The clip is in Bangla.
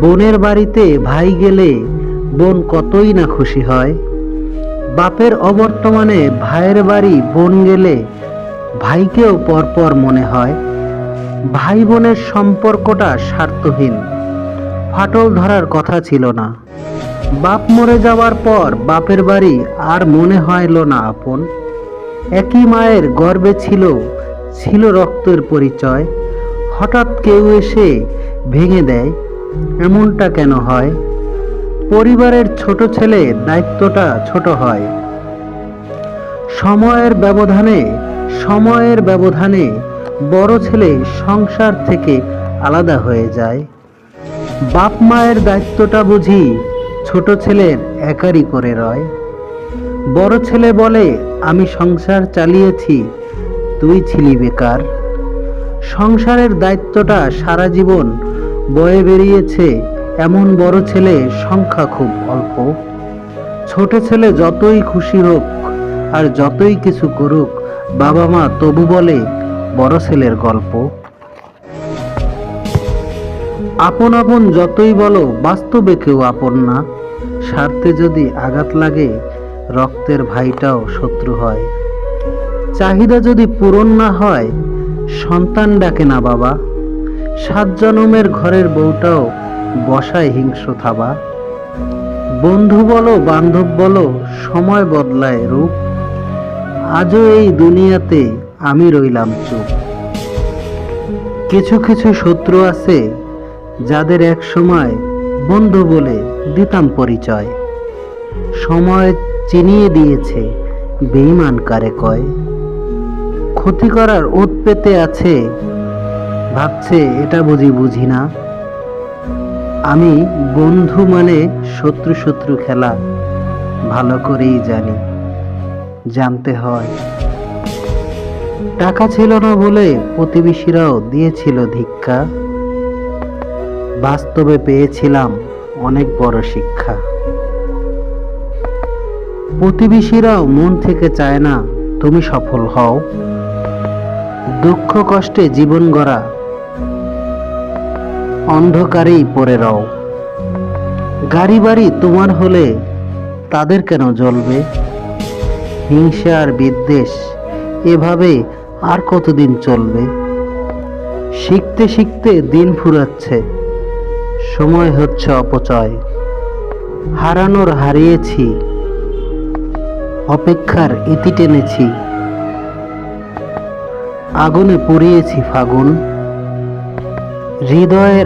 বোনের বাড়িতে ভাই গেলে বোন কতই না খুশি হয়। বাপের অবর্তমানে ভাইয়ের বাড়ি বোন গেলে ভাইকেও পরপর মনে হয়। ভাই বোনের সম্পর্কটা স্বার্থহীন, ফাটল ধরার কথা ছিল না। বাপ মরে যাওয়ার পর বাপের বাড়ি আর মনে হইল না আপন। একই মায়ের গর্ভে ছিল ছিল রক্তের পরিচয়। হঠাৎ কেউ এসে ভেঙে দেয়, এমনটা কেন হয়? পরিবারের ছোট ছেলে দায়িত্বটা ছোট হয়। সময়ের ব্যবধানে সময়ের ব্যবধানে বড় ছেলে সংসার থেকে আলাদা হয়ে যায়। বাপ মায়ের দায়িত্বটা বুঝি ছোট ছেলের একারই করে রয়। বড় ছেলে বলে, আমি সংসার চালিয়েছি, তুই ছিলি বেকার। সংসারের দায়িত্বটা সারা জীবন বয়ে বেরিয়েছে এমন বড় ছেলে সংখ্যা খুব অল্প। ছোট ছেলে যতই খুশি হোক আর যতই কিছু করুক, বাবা মা তবু বলে বড় ছেলের গল্প। আপন আপন যতই বলো, বাস্তবে কেউ আপন না। স্বার্থে যদি আঘাত লাগে, রক্তের ভাইটাও শত্রু হয়। চাহিদা যদি পূরণ না হয়, সন্তান ডাকে না বাবা। 7 জনমের ঘরের বউটাও বসায় হিংস্র থাবা। বন্ধু বলো বান্ধব বলো, সময় বদলায় রূপ। আজও এই দুনিয়াতে আমি রইলাম চুপ। কিছু কিছু শত্রু আছে, যাদের এক সময় বন্ধু বলে দিতাম পরিচয়। সময় চিনিয়ে দিয়েছে বেঈমান কারে কয়। ক্ষতি করার ওত পেতে আছে, ভাবছে এটা বুঝি না। আমি বন্ধু মানে শত্রু শত্রু খেলা ভালো করেই জানি, জানতে হয়। টাকা ছিল না বলে প্রতিবেশীরাও দিয়েছিল ধিক্কা। বাস্তবে পেয়েছিলাম অনেক বড় শিক্ষা। প্রতিবেশীরাও মন থেকে চায় না তুমি সফল হও। দুঃখ কষ্টে জীবন গড়া অন্ধকারেই পড়ে রও। গাড়ি বাড়ি তোমার হলে তাদের কেন জ্বলবে? হিংসা আর বিদ্বেষ এভাবে আর কতদিন চলবে? শিখতে শিখতে দিন ফুরাচ্ছে, সময় হচ্ছে অপচয়। হারানোর হারিয়েছি, অপেক্ষার ইতি টেনেছি। আগুনে পুড়িয়েছি ফাগুন, হৃদয়ের